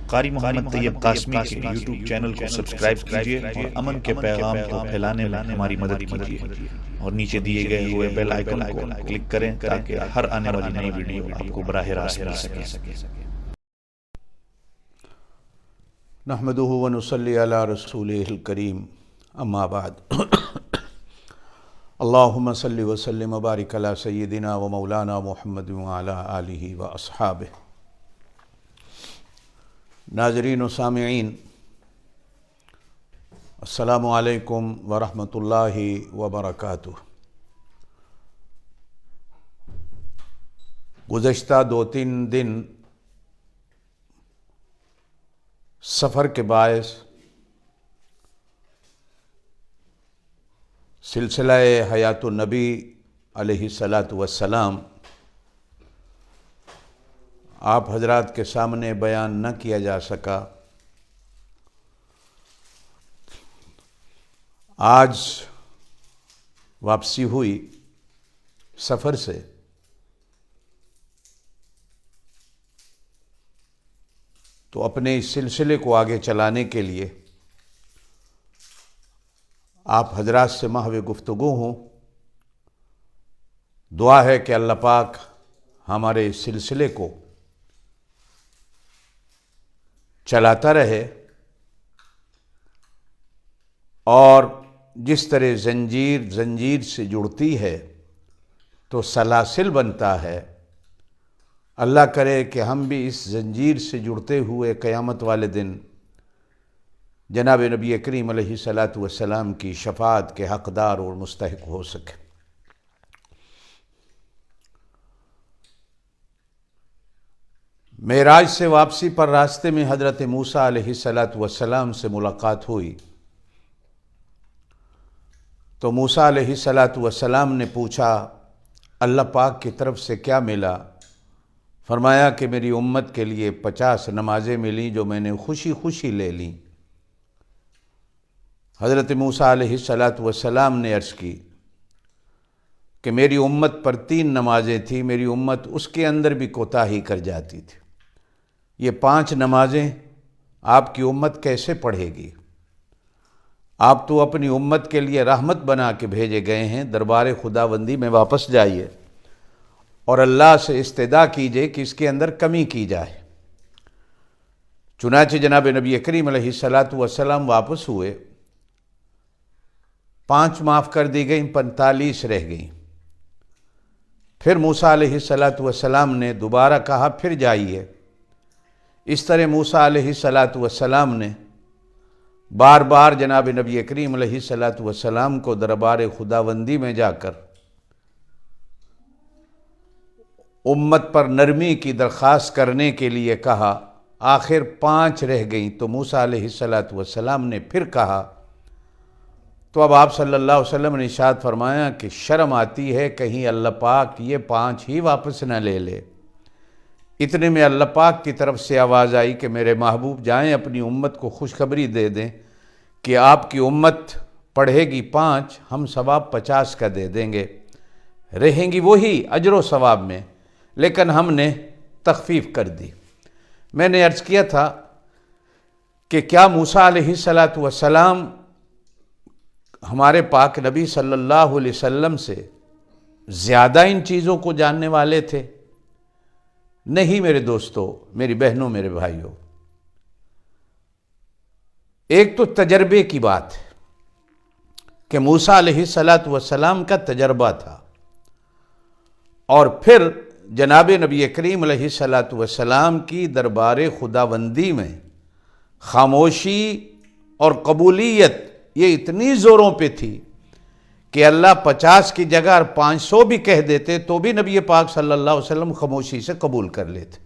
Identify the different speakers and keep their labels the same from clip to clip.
Speaker 1: قاری محمد طیب قاسمی کے YouTube channel کو سبسکرائب کیجیے اور امن کے پیغام کو پھیلانے میں ہماری مدد کیجیے اور نیچے دیے گئے ہوئے بیل آئیکن کو کلک کریں تاکہ ہر آنے والی نئی ویڈیو آپ کو براہ راست مل سکے۔
Speaker 2: نحمدہ ونصلی علی رسولہ الکریم، اما بعد۔ اللہم صلی وسلم وبارک علی سیدنا و مولانا محمد وعلی آلہ و اصحابہ۔ ناظرین و سامعین، السلام علیکم ورحمۃ اللہ وبرکاتہ۔ گزشتہ 2-3 دن سفر کے باعث سلسلہ حیات النبی علیہ الصلاۃ والسلام آپ حضرات کے سامنے بیان نہ کیا جا سکا۔ آج واپسی ہوئی سفر سے، تو اپنے اس سلسلے کو آگے چلانے کے لیے آپ حضرات سے محو گفتگو ہوں۔ دعا ہے کہ اللہ پاک ہمارے اس سلسلے کو چلاتا رہے اور جس طرح زنجیر سے جڑتی ہے تو سلاسل بنتا ہے، اللہ کرے کہ ہم بھی اس زنجیر سے جڑتے ہوئے قیامت والے دن جناب نبی کریم علیہ الصلاۃ والسلام کی شفاعت کے حقدار اور مستحق ہو سکے۔ معراج سے واپسی پر راستے میں حضرت موسیٰ علیہ الصلاۃ والسلام سے ملاقات ہوئی تو موسیٰ علیہ الصلاۃ والسلام نے پوچھا اللہ پاک کی طرف سے کیا ملا؟ فرمایا کہ میری امت کے لیے 50 نمازیں ملیں جو میں نے خوشی خوشی لے لیں۔ حضرت موسیٰ علیہ الصلاۃ والسلام نے عرض کی کہ میری امت پر 3 نمازیں تھیں، میری امت اس کے اندر بھی کوتاہی کر جاتی تھی، یہ 5 نمازیں آپ کی امت کیسے پڑھے گی؟ آپ تو اپنی امت کے لیے رحمت بنا کے بھیجے گئے ہیں، دربار خداوندی میں واپس جائیے اور اللہ سے استدعا کیجئے کہ اس کے اندر کمی کی جائے۔ چنانچہ جناب نبی کریم علیہ الصلاۃ والسلام واپس ہوئے، 5 معاف کر دی گئیں، 45 رہ گئیں۔ پھر موسیٰ علیہ الصلاۃ والسلام نے دوبارہ کہا پھر جائیے۔ اس طرح موسیٰ علیہ الصلاۃ والسلام نے بار بار جناب نبی کریم علیہ الصلاۃ والسلام کو دربار خداوندی میں جا کر امت پر نرمی کی درخواست کرنے کے لیے کہا۔ آخر 5 رہ گئیں تو موسیٰ علیہ الصلاۃ والسلام نے پھر کہا، تو اب آپ صلی اللہ علیہ وسلم نے ارشاد فرمایا کہ شرم آتی ہے کہیں اللہ پاک یہ 5 ہی واپس نہ لے لے۔ اتنے میں اللہ پاک کی طرف سے آواز آئی کہ میرے محبوب جائیں اپنی امت کو خوشخبری دے دیں کہ آپ کی امت پڑھے گی 5، ہم ثواب 50 کا دے دیں گے، رہیں گی وہی اجر و ثواب میں، لیکن ہم نے تخفیف کر دی۔ میں نے عرض کیا تھا کہ کیا موسیٰ علیہ الصلاۃ والسلام ہمارے پاک نبی صلی اللہ علیہ وسلم سے زیادہ ان چیزوں کو جاننے والے تھے؟ نہیں میرے دوستو، میری بہنوں، میرے بھائیوں، ایک تو تجربے کی بات ہے کہ موسیٰ علیہ الصلاۃ والسلام کا تجربہ تھا، اور پھر جناب نبی کریم علیہ الصلاۃ والسلام کی دربار خداوندی میں خاموشی اور قبولیت یہ اتنی زوروں پہ تھی کہ اللہ 50 کی جگہ 500 بھی کہہ دیتے تو بھی نبی پاک صلی اللہ علیہ وسلم خاموشی سے قبول کر لیتے۔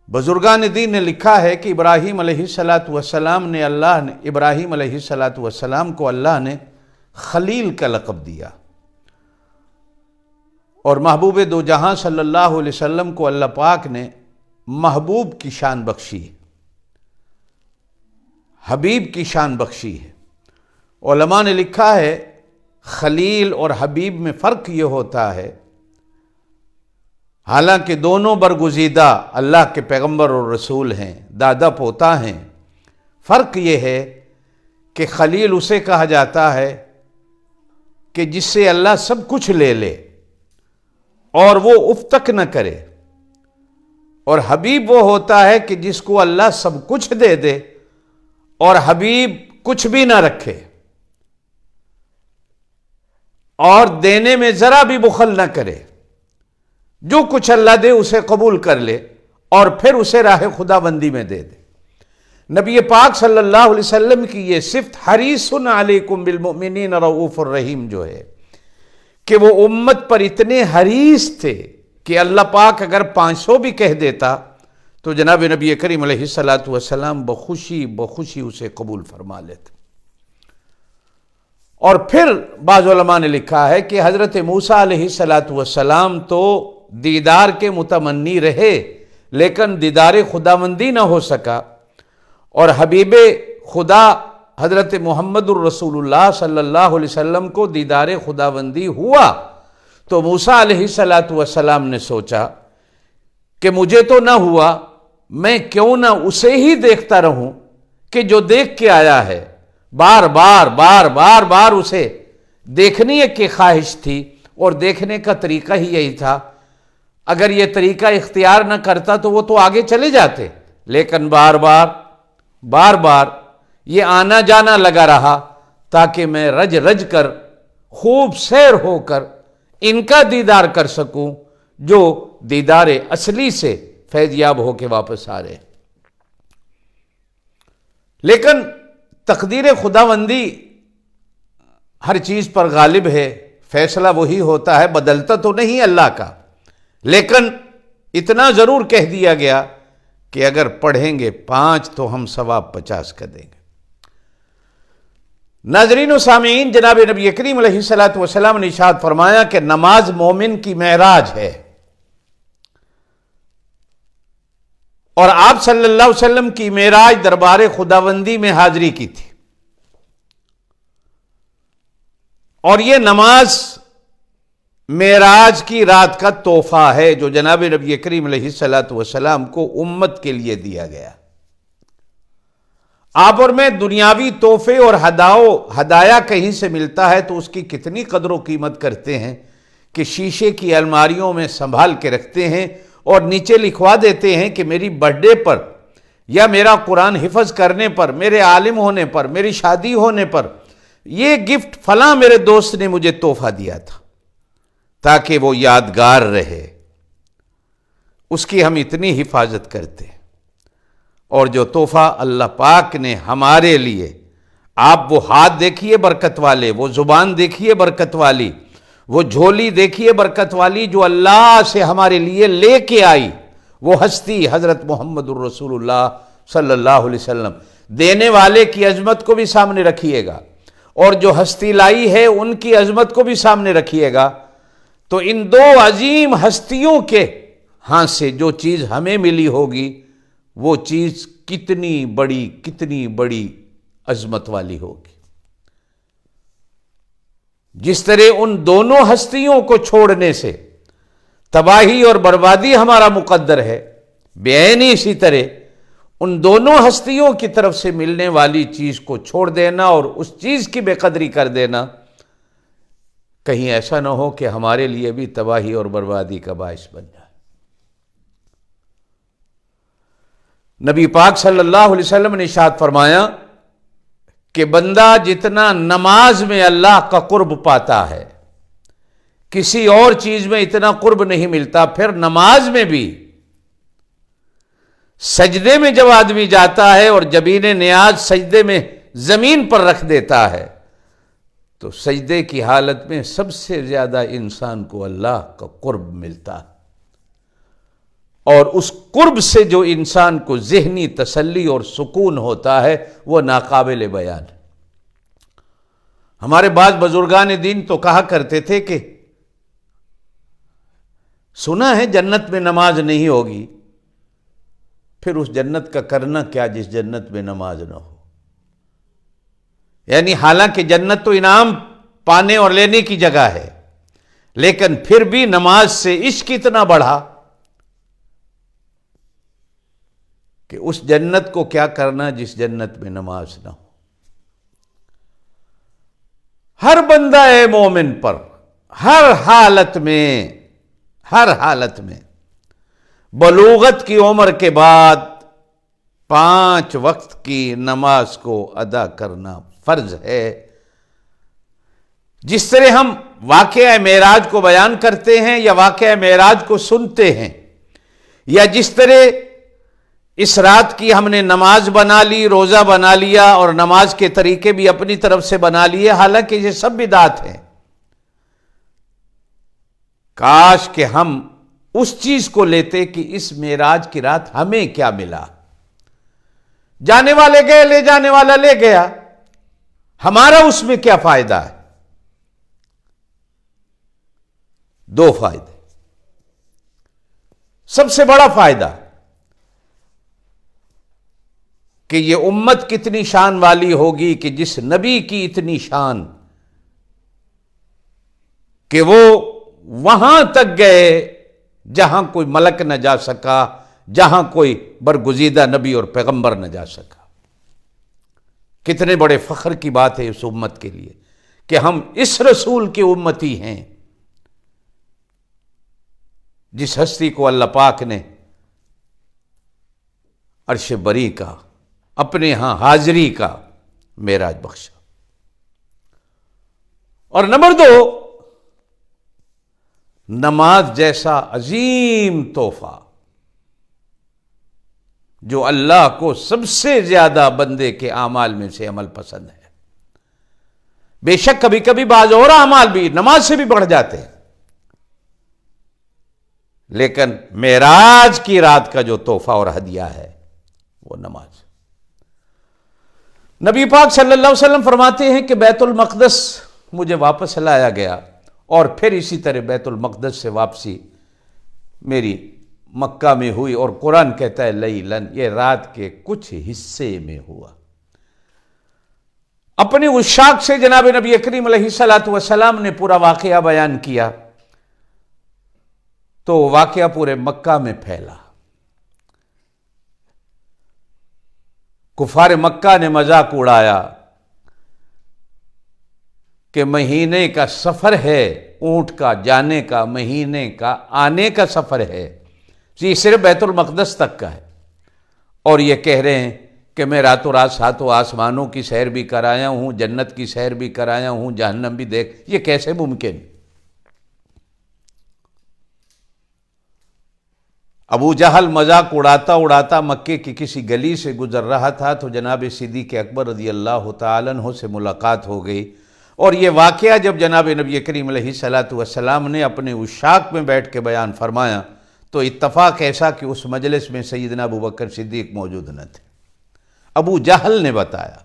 Speaker 2: بزرگان دین نے لکھا ہے کہ ابراہیم علیہ السلام نے ابراہیم علیہ السلام کو اللہ نے خلیل کا لقب دیا، اور محبوب دو جہاں صلی اللہ علیہ وسلم کو اللہ پاک نے محبوب کی شان بخشی، حبیب کی شان بخشی ہے۔ علماء نے لکھا ہے خلیل اور حبیب میں فرق یہ ہوتا ہے، حالانکہ دونوں برگزیدہ اللہ کے پیغمبر اور رسول ہیں، دادا پوتا ہیں۔ فرق یہ ہے کہ خلیل اسے کہا جاتا ہے کہ جس سے اللہ سب کچھ لے لے اور وہ اف تک نہ کرے، اور حبیب وہ ہوتا ہے کہ جس کو اللہ سب کچھ دے دے اور حبیب کچھ بھی نہ رکھے اور دینے میں ذرا بھی بخل نہ کرے، جو کچھ اللہ دے اسے قبول کر لے اور پھر اسے راہ خدا بندی میں دے دے۔ نبی پاک صلی اللہ علیہ وسلم کی یہ صفت حریص علیکم بالمؤمنین رؤوف الرحیم جو ہے کہ وہ امت پر اتنے حریص تھے کہ اللہ پاک اگر 500 بھی کہہ دیتا تو جناب نبی کریم علیہ السلام بخوشی اسے قبول فرما لیتے۔ اور پھر بعض علماء نے لکھا ہے کہ حضرت موسیٰ علیہ السلام تو دیدار کے متمنی رہے لیکن دیدار خداوندی نہ ہو سکا، اور حبیب خدا حضرت محمد الرسول اللہ صلی اللہ علیہ وسلم کو دیدار خداوندی ہوا تو موسیٰ علیہ السلام نے سوچا کہ مجھے تو نہ ہوا، میں کیوں نہ اسے ہی دیکھتا رہوں کہ جو دیکھ کے آیا ہے۔ بار بار اسے دیکھنے کی خواہش تھی اور دیکھنے کا طریقہ ہی یہی تھا۔ اگر یہ طریقہ اختیار نہ کرتا تو وہ تو آگے چلے جاتے، لیکن بار بار یہ آنا جانا لگا رہا تاکہ میں رج کر خوب سیر ہو کر ان کا دیدار کر سکوں جو دیدار اصلی سے فیض یاب ہو کے واپس آ رہے۔ لیکن تقدیر خداوندی ہر چیز پر غالب ہے، فیصلہ وہی ہوتا ہے، بدلتا تو نہیں اللہ کا، لیکن اتنا ضرور کہہ دیا گیا کہ اگر پڑھیں گے 5 تو ہم ثواب 50 کا دیں گے۔ ناظرین و سامعین، جناب نبی کریم علیہ السلام نے ارشاد فرمایا کہ نماز مومن کی معراج ہے، اور آپ صلی اللہ علیہ وسلم کی معراج دربار خداوندی میں حاضری کی تھی، اور یہ نماز معراج کی رات کا تحفہ ہے جو جناب نبی کریم علیہ السلام کو امت کے لیے دیا گیا۔ آپ اور میں دنیاوی تحفے اور ہدایا کہیں سے ملتا ہے تو اس کی کتنی قدر و قیمت کرتے ہیں کہ شیشے کی الماریوں میں سنبھال کے رکھتے ہیں اور نیچے لکھوا دیتے ہیں کہ میری برتھ ڈے پر یا میرا قرآن حفظ کرنے پر، میرے عالم ہونے پر، میری شادی ہونے پر یہ گفٹ فلاں میرے دوست نے مجھے تحفہ دیا تھا، تاکہ وہ یادگار رہے، اس کی ہم اتنی حفاظت کرتے ہیں۔ اور جو تحفہ اللہ پاک نے ہمارے لیے، آپ وہ ہاتھ دیکھیے برکت والے، وہ زبان دیکھیے برکت والی، وہ جھولی دیکھیے برکت والی جو اللہ سے ہمارے لیے لے کے آئی، وہ ہستی حضرت محمد الرسول اللہ صلی اللہ علیہ وسلم۔ دینے والے کی عظمت کو بھی سامنے رکھیے گا اور جو ہستی لائی ہے ان کی عظمت کو بھی سامنے رکھیے گا، تو ان دو عظیم ہستیوں کے ہاں سے جو چیز ہمیں ملی ہوگی وہ چیز کتنی بڑی عظمت والی ہوگی۔ جس طرح ان دونوں ہستیوں کو چھوڑنے سے تباہی اور بربادی ہمارا مقدر ہے، بعین اسی طرح ان دونوں ہستیوں کی طرف سے ملنے والی چیز کو چھوڑ دینا اور اس چیز کی بے قدری کر دینا کہیں ایسا نہ ہو کہ ہمارے لیے بھی تباہی اور بربادی کا باعث بن جائے۔ نبی پاک صلی اللہ علیہ وسلم نے ارشاد فرمایا کہ بندہ جتنا نماز میں اللہ کا قرب پاتا ہے کسی اور چیز میں اتنا قرب نہیں ملتا، پھر نماز میں بھی سجدے میں جب آدمی جاتا ہے اور جبین نیاز سجدے میں زمین پر رکھ دیتا ہے تو سجدے کی حالت میں سب سے زیادہ انسان کو اللہ کا قرب ملتا ہے، اور اس قرب سے جو انسان کو ذہنی تسلی اور سکون ہوتا ہے وہ ناقابل بیان ہے۔ ہمارے بعض بزرگان دین تو کہا کرتے تھے کہ سنا ہے جنت میں نماز نہیں ہوگی، پھر اس جنت کا کرنا کیا جس جنت میں نماز نہ ہو؟ یعنی حالانکہ جنت تو انعام پانے اور لینے کی جگہ ہے، لیکن پھر بھی نماز سے عشق اتنا بڑھا اس جنت کو کیا کرنا جس جنت میں نماز نہ ہو۔ ہر بندہ مومن پر ہر حالت میں بلوغت کی عمر کے بعد 5 وقت کی نماز کو ادا کرنا فرض ہے۔ جس طرح ہم واقعہ معراج کو بیان کرتے ہیں یا واقعہ معراج کو سنتے ہیں، یا جس طرح اس رات کی ہم نے نماز بنا لی، روزہ بنا لیا، اور نماز کے طریقے بھی اپنی طرف سے بنا لیے، حالانکہ یہ سب بدعت ہیں۔ کاش کہ ہم اس چیز کو لیتے کہ اس معراج کی رات ہمیں کیا ملا۔ جانے والے گئے، لے جانے والا لے گیا، ہمارا اس میں کیا فائدہ ہے؟ 2 فائدے۔ سب سے بڑا فائدہ کہ یہ امت کتنی شان والی ہوگی کہ جس نبی کی اتنی شان کہ وہ وہاں تک گئے جہاں کوئی ملک نہ جا سکا، جہاں کوئی برگزیدہ نبی اور پیغمبر نہ جا سکا۔ کتنے بڑے فخر کی بات ہے اس امت کے لیے کہ ہم اس رسول کی امتی ہیں جس ہستی کو اللہ پاک نے عرش بری کا، اپنے ہاں حاضری کا معراج بخشا۔ اور نمبر 2، نماز جیسا عظیم تحفہ جو اللہ کو سب سے زیادہ بندے کے اعمال میں سے عمل پسند ہے۔ بے شک کبھی کبھی بعض اور اعمال بھی نماز سے بھی بڑھ جاتے ہیں، لیکن معراج کی رات کا جو تحفہ اور ہدیہ ہے وہ نماز۔ نبی پاک صلی اللہ علیہ وسلم فرماتے ہیں کہ بیت المقدس مجھے واپس لایا گیا، اور پھر اسی طرح بیت المقدس سے واپسی میری مکہ میں ہوئی، اور قرآن کہتا ہے لیلن، یہ رات کے کچھ حصے میں ہوا۔ اپنی عشاق سے جناب نبی کریم علیہ الصلوۃ والسلام نے پورا واقعہ بیان کیا تو واقعہ پورے مکہ میں پھیلا۔ کفار مکہ نے مذاق اڑایا کہ مہینے کا سفر ہے، اونٹ کا جانے کا، مہینے کا آنے کا سفر ہے، یہ صرف بیت المقدس تک کا ہے، اور یہ کہہ رہے ہیں کہ میں راتوں رات 7 آسمانوں کی سیر بھی کرایا ہوں، جنت کی سیر بھی کرایا ہوں، جہنم بھی دیکھ۔ یہ کیسے ممکن؟ ابو جہل مذاق اڑاتا اڑاتا مکے کی کسی گلی سے گزر رہا تھا تو جناب صدیق اکبر رضی اللہ تعالیٰ عنہ سے ملاقات ہو گئی، اور یہ واقعہ جب جناب نبی کریم علیہ الصلوۃ والسلام نے اپنے عشاق میں بیٹھ کے بیان فرمایا تو اتفاق ایسا کہ اس مجلس میں سیدنا ابو بکر صدیق موجود نہ تھے۔ ابو جہل نے بتایا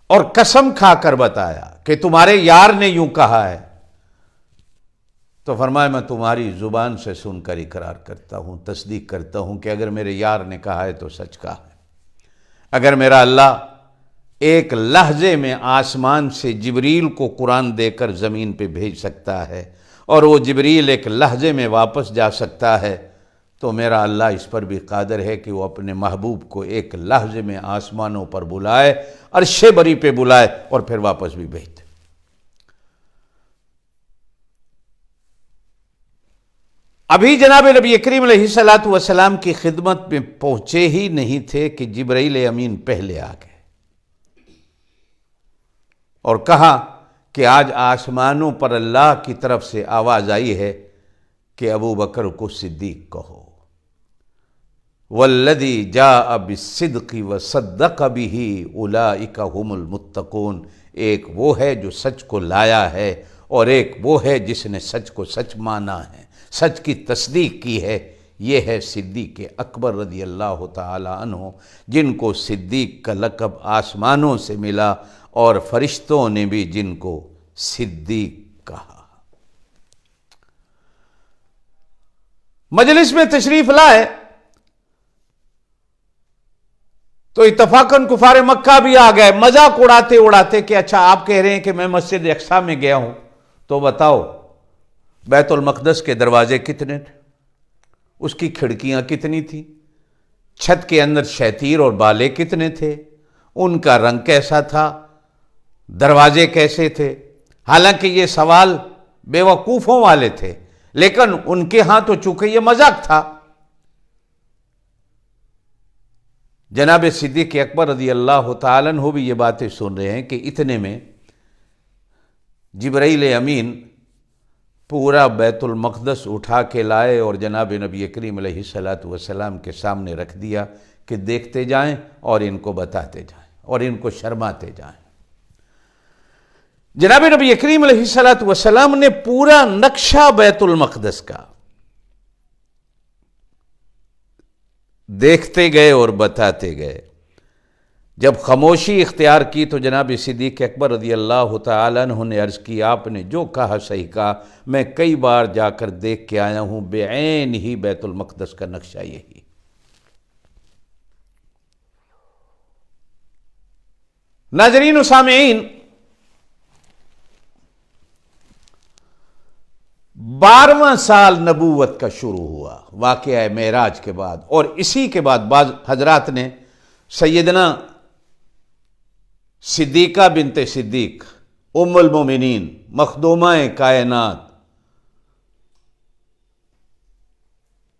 Speaker 2: اور قسم کھا کر بتایا کہ تمہارے یار نے یوں کہا ہے، تو فرمایا میں تمہاری زبان سے سن کر اقرار کرتا ہوں، تصدیق کرتا ہوں کہ اگر میرے یار نے کہا ہے تو سچ کہا ہے۔ اگر میرا اللہ ایک لحظے میں آسمان سے جبریل کو قرآن دے کر زمین پہ بھیج سکتا ہے، اور وہ جبریل ایک لحظے میں واپس جا سکتا ہے، تو میرا اللہ اس پر بھی قادر ہے کہ وہ اپنے محبوب کو ایک لحظے میں آسمانوں پر بلائے، عرش بری پہ بلائے، اور پھر واپس بھی بھیج دے۔ ابھی جناب نبی کریم علیہ الصلوۃ والسلام کی خدمت میں پہنچے ہی نہیں تھے کہ جبرائیل امین پہلے آ گئے اور کہا کہ آج آسمانوں پر اللہ کی طرف سے آواز آئی ہے کہ ابو بکر کو صدیق کہو۔ والذی جاء بالصدق وصدق به اولئک هم المتقون، ایک وہ ہے جو سچ کو لایا ہے، اور ایک وہ ہے جس نے سچ کو سچ مانا ہے، سچ کی تصدیق کی ہے، یہ ہے صدیق اکبر رضی اللہ تعالی عنہ، جن کو صدیق کا لقب آسمانوں سے ملا اور فرشتوں نے بھی جن کو صدیق کہا۔ مجلس میں تشریف لائے تو اتفاقاً کفار مکہ بھی آ گئے، مذاق اڑاتے اڑاتے کہ اچھا آپ کہہ رہے ہیں کہ میں مسجد اقصیٰ میں گیا ہوں، تو بتاؤ بیت المقدس کے دروازے کتنے تھے، اس کی کھڑکیاں کتنی تھیں، چھت کے اندر شیطیر اور بالے کتنے تھے، ان کا رنگ کیسا تھا، دروازے کیسے تھے. حالانکہ یہ سوال بیوقوفوں والے تھے، لیکن ان کے ہاں تو چونکہ یہ مذاق تھا. جناب صدیق اکبر رضی اللہ تعالیٰ عنہ بھی یہ باتیں سن رہے ہیں کہ اتنے میں جبرائیل امین پورا بیت المقدس اٹھا کے لائے اور جناب نبی کریم علیہ الصلاۃ والسلام کے سامنے رکھ دیا کہ دیکھتے جائیں اور ان کو بتاتے جائیں اور ان کو شرماتے جائیں. جناب نبی کریم علیہ الصلاۃ والسلام نے پورا نقشہ بیت المقدس کا دیکھتے گئے اور بتاتے گئے. جب خاموشی اختیار کی تو جناب صدیق اکبر رضی اللہ تعالیٰ عنہ نے عرض کی آپ نے جو کہا صحیح کہا، میں کئی بار جا کر دیکھ کے آیا ہوں، بعین ہی بیت المقدس کا نقشہ یہی. ناظرین و سامعین، 12واں سال نبوت کا شروع ہوا واقعہ معراج کے بعد، اور اسی کے بعد بعض حضرات نے سیدنا صدیقہ بنت صدیق ام المومنین مخدومہ کائنات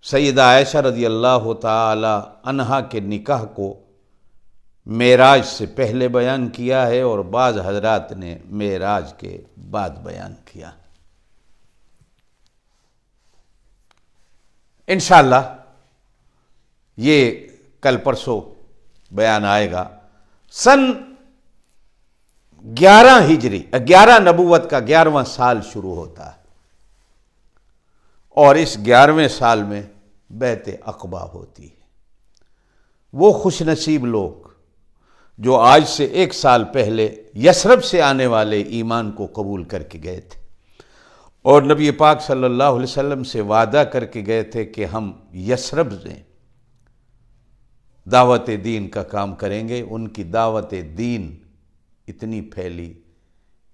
Speaker 2: سیدہ عائشہ رضی اللہ تعالی عنہا کے نکاح کو معراج سے پہلے بیان کیا ہے، اور بعض حضرات نے معراج کے بعد بیان کیا. انشاءاللہ یہ کل پرسوں بیان آئے گا. سن 11 نبوت کا 11واں سال شروع ہوتا ہے، اور اس 11ویں سال میں بیعت عقبہ ہوتی ہے. وہ خوش نصیب لوگ جو آج سے 1 سال پہلے یثرب سے آنے والے ایمان کو قبول کر کے گئے تھے اور نبی پاک صلی اللہ علیہ وسلم سے وعدہ کر کے گئے تھے کہ ہم یثرب سے دعوت دین کا کام کریں گے. ان کی دعوت دین اتنی پھیلی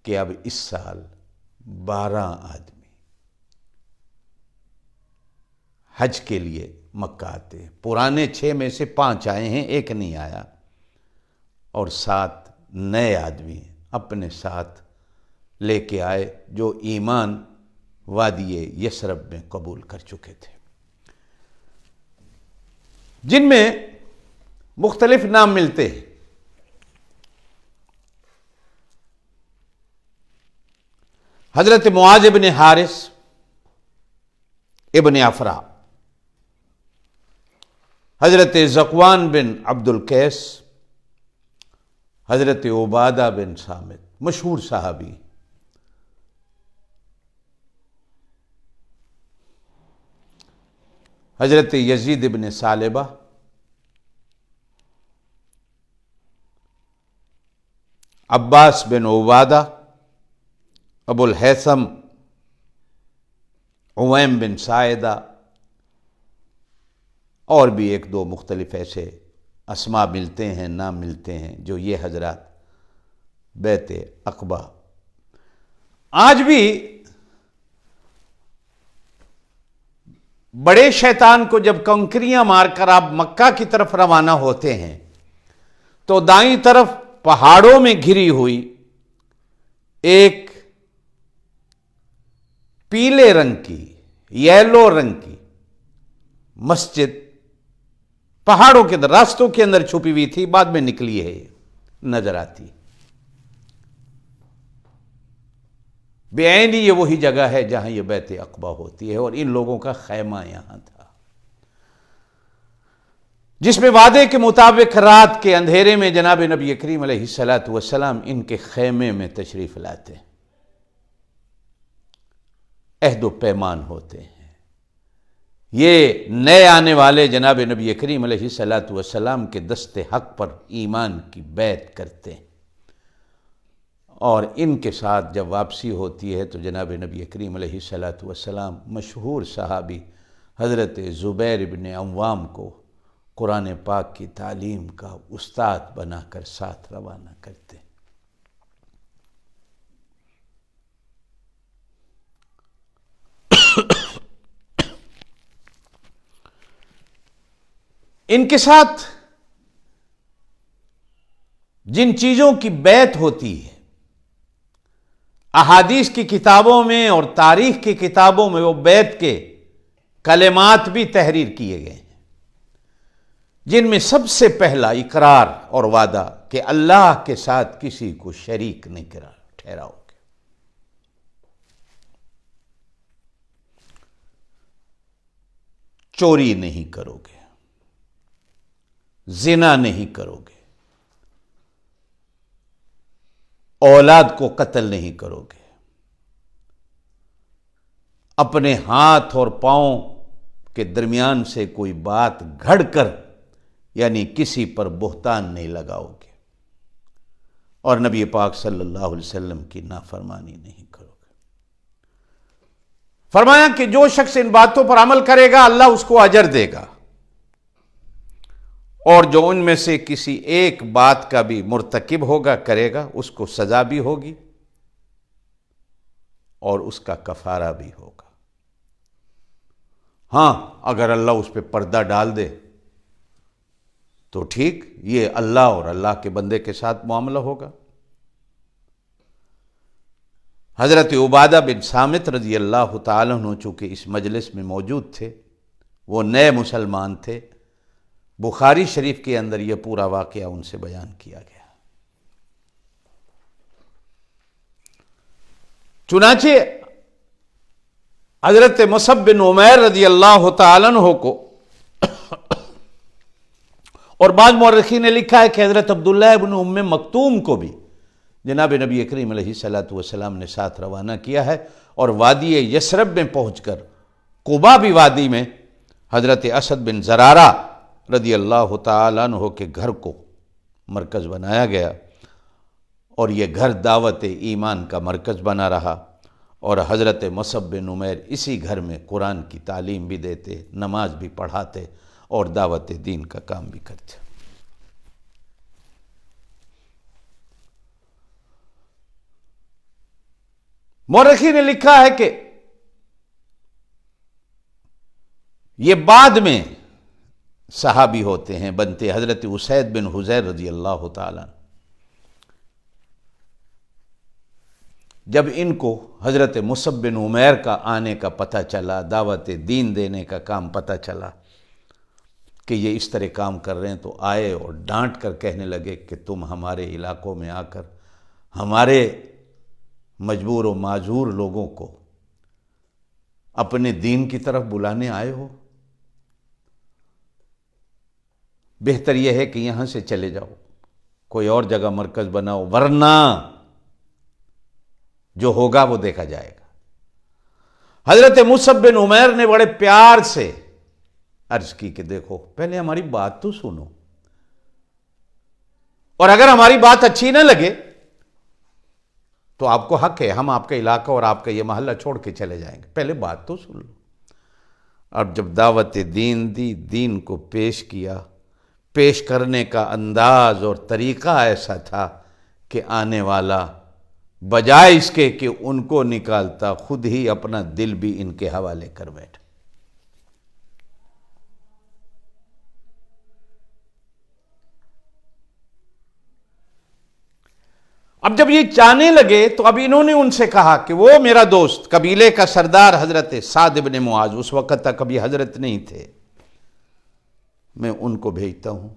Speaker 2: کہ اب اس سال 12 آدمی حج کے لیے مکہ آتے ہیں. پرانے 6 میں سے 5 آئے ہیں، 1 نہیں آیا، اور 7 نئے آدمی اپنے ساتھ لے کے آئے جو ایمان وادی یثرب میں قبول کر چکے تھے، جن میں مختلف نام ملتے ہیں. حضرت معاذ ابن حارث ابن افرا، حضرت ذکوان بن عبد القیس، حضرت عبادہ بن صامت مشہور صحابی، حضرت یزید ابن ثعلبہ، عباس بن عبادہ، ابو الہیثم عویم بن ساعدہ، اور بھی 1-2 مختلف ایسے اسماء ملتے ہیں، نام ملتے ہیں جو یہ حضرات بیعت عقبہ. آج بھی بڑے شیطان کو جب کنکریاں مار کر آپ مکہ کی طرف روانہ ہوتے ہیں تو دائیں طرف پہاڑوں میں گھری ہوئی ایک پیلے رنگ کی، یلو رنگ کی مسجد پہاڑوں کے اندر، راستوں کے اندر چھپی ہوئی تھی، بعد میں نکلی ہے، نظر آتی. بعین یہ وہی جگہ ہے جہاں یہ بیعت عقبہ ہوتی ہے، اور ان لوگوں کا خیمہ یہاں تھا، جس میں وعدے کے مطابق رات کے اندھیرے میں جناب نبی کریم علیہ الصلاۃ والسلام ان کے خیمے میں تشریف لاتے ہیں. عہد و پیمان ہوتے ہیں. یہ نئے آنے والے جناب نبی کریم علیہ الصلاۃ والسلام کے دست حق پر ایمان کی بیعت کرتے ہیں، اور ان کے ساتھ جب واپسی ہوتی ہے تو جناب نبی کریم علیہ الصلاۃ والسلام مشہور صحابی حضرت زبیر بن عوام کو قرآن پاک کی تعلیم کا استاد بنا کر ساتھ روانہ کرتے ہیں. ان کے ساتھ جن چیزوں کی بیعت ہوتی ہے، احادیث کی کتابوں میں اور تاریخ کی کتابوں میں وہ بیعت کے کلمات بھی تحریر کیے گئے ہیں، جن میں سب سے پہلا اقرار اور وعدہ کہ اللہ کے ساتھ کسی کو شریک نہیں ٹھہراؤ گے، چوری نہیں کرو گے، زنا نہیں کرو گے، اولاد کو قتل نہیں کرو گے، اپنے ہاتھ اور پاؤں کے درمیان سے کوئی بات گھڑ کر یعنی کسی پر بہتان نہیں لگاؤ گے، اور نبی پاک صلی اللہ علیہ وسلم کی نافرمانی نہیں کرو گے۔ فرمایا کہ جو شخص ان باتوں پر عمل کرے گا اللہ اس کو اجر دے گا، اور جو ان میں سے کسی ایک بات کا بھی مرتکب ہوگا کرے گا اس کو سزا بھی ہوگی اور اس کا کفارہ بھی ہوگا۔ ہاں اگر اللہ اس پہ پردہ ڈال دے تو ٹھیک، یہ اللہ اور اللہ کے بندے کے ساتھ معاملہ ہوگا۔ حضرت عبادہ بن صامت رضی اللہ تعالیٰ عنہ چونکہ اس مجلس میں موجود تھے، وہ نئے مسلمان تھے، بخاری شریف کے اندر یہ پورا واقعہ ان سے بیان کیا گیا۔ چنانچہ حضرت مصعب بن عمیر رضی اللہ تعالیٰ عنہ کو، اور بعض مورخین نے لکھا ہے کہ حضرت عبداللہ بن ام مکتوم کو بھی جناب نبی کریم علیہ الصلوۃ والسلام نے ساتھ روانہ کیا ہے، اور وادی یثرب میں پہنچ کر قبا بھی وادی میں حضرت اسد بن زرارہ رضی اللہ تعالیٰ عنہ کے گھر کو مرکز بنایا گیا، اور یہ گھر دعوت ایمان کا مرکز بنا رہا، اور حضرت مصعب بن عمیر اسی گھر میں قرآن کی تعلیم بھی دیتے، نماز بھی پڑھاتے اور دعوت دین کا کام بھی کرتے۔ مورخی نے لکھا ہے کہ یہ بعد میں صحابی ہوتے ہیں، بنتے حضرت اسید بن حضیر رضی اللہ تعالیٰ۔ جب ان کو حضرت مصعب بن عمیر کا آنے کا پتہ چلا، دعوت دین دینے کا کام پتہ چلا کہ یہ اس طرح کام کر رہے ہیں، تو آئے اور ڈانٹ کر کہنے لگے کہ تم ہمارے علاقوں میں آ کر ہمارے مجبور و معذور لوگوں کو اپنے دین کی طرف بلانے آئے ہو، بہتر یہ ہے کہ یہاں سے چلے جاؤ، کوئی اور جگہ مرکز بناؤ، ورنہ جو ہوگا وہ دیکھا جائے گا۔ حضرت مصعب بن عمیر نے بڑے پیار سے عرض کی کہ دیکھو پہلے ہماری بات تو سنو، اور اگر ہماری بات اچھی نہ لگے تو آپ کو حق ہے، ہم آپ کا علاقہ اور آپ کا یہ محلہ چھوڑ کے چلے جائیں گے، پہلے بات تو سن لو۔ اب جب دعوت دین دی، دین کو پیش کیا، پیش کرنے کا انداز اور طریقہ ایسا تھا کہ آنے والا بجائے اس کے کہ ان کو نکالتا، خود ہی اپنا دل بھی ان کے حوالے کر بیٹھا۔ اب جب یہ چاہنے لگے تو اب انہوں نے ان سے کہا کہ وہ میرا دوست قبیلے کا سردار حضرت سعد بن معاذ، اس وقت تک ابھی حضرت نہیں تھے، میں ان کو بھیجتا ہوں،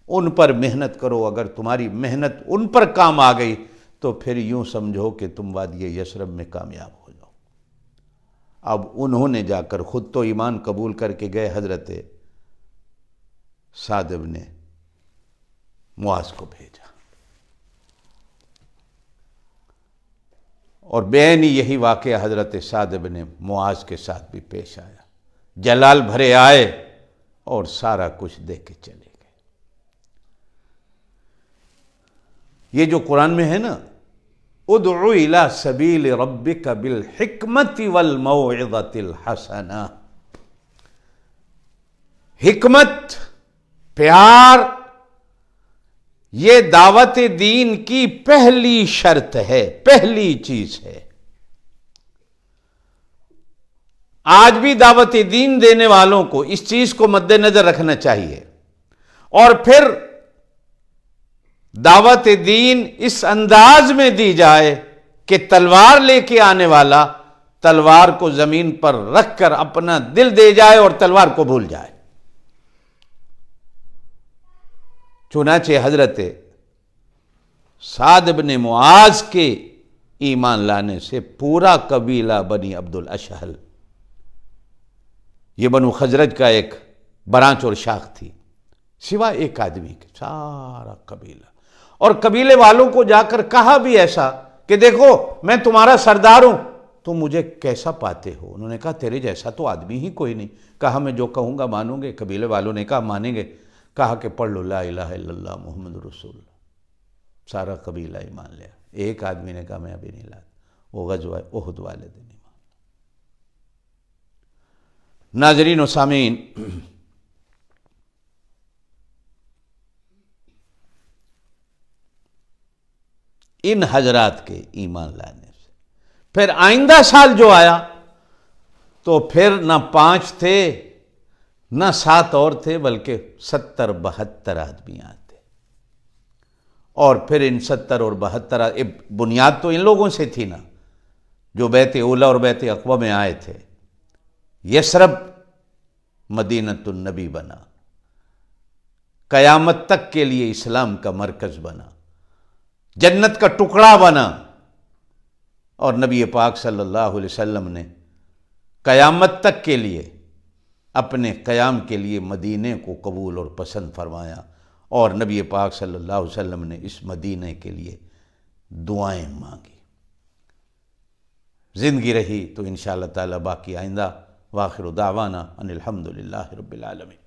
Speaker 2: ان پر محنت کرو، اگر تمہاری محنت ان پر کام آ گئی تو پھر یوں سمجھو کہ تم وادی یثرب میں کامیاب ہو جاؤ۔ اب انہوں نے جا کر خود تو ایمان قبول کر کے گئے، حضرت سعد بن معاذ کو بھیجا، اور بین یہی واقعہ حضرت سعد بن معاذ کے ساتھ بھی پیش آیا، جلال بھرے آئے اور سارا کچھ دے کے چلے گئے۔ یہ جو قرآن میں ہے نا، ادعو الی سبیل ربک بالحکمت والموعظۃ الحسنہ، حکمت، پیار، یہ دعوت دین کی پہلی شرط ہے، پہلی چیز ہے۔ آج بھی دعوت دین دینے والوں کو اس چیز کو مد نظر رکھنا چاہیے اور پھر دعوت دین اس انداز میں دی جائے کہ تلوار لے کے آنے والا تلوار کو زمین پر رکھ کر اپنا دل دے جائے اور تلوار کو بھول جائے۔ چنانچہ حضرت سعد بن معاذ کے ایمان لانے سے پورا قبیلہ بنی عبد الاشہل، یہ بنو خزرج کا ایک برانچ اور شاخ تھی، سوائے ایک آدمی کے سارا قبیلہ، اور قبیلے والوں کو جا کر کہا بھی ایسا کہ دیکھو میں تمہارا سردار ہوں، تم مجھے کیسا پاتے ہو؟ انہوں نے کہا تیرے جیسا تو آدمی ہی کوئی نہیں۔ کہا میں جو کہوں گا مانوں گے؟ قبیلے والوں نے کہا مانیں گے۔ کہا کہ پڑھ لو لا الہ الا اللہ محمد رسول اللہ۔ سارا قبیلہ ایمان لیا۔ ایک آدمی نے کہا میں ابھی نہیں لاتا، وہ غزوہ احد والے دن ایمان۔ ناظرین و سامعین، ان حضرات کے ایمان لانے سے پھر آئندہ سال جو آیا تو پھر نہ 5 تھے نہ 7 اور تھے، بلکہ 70-72 آدمی آتے، اور پھر ان 70 اور 72 بنیاد تو ان لوگوں سے تھی نا جو بیت اولا اور بیت عقبہ میں آئے تھے۔ یثرب مدینۃ النبی بنا، قیامت تک کے لیے اسلام کا مرکز بنا، جنت کا ٹکڑا بنا، اور نبی پاک صلی اللہ علیہ وسلم نے قیامت تک کے لیے اپنے قیام کے لیے مدینے کو قبول اور پسند فرمایا، اور نبی پاک صلی اللہ علیہ وسلم نے اس مدینے کے لیے دعائیں مانگی۔ زندگی رہی تو انشاءاللہ تعالی باقی آئندہ۔ وآخر دعوانا ان الحمدللہ رب العالمین۔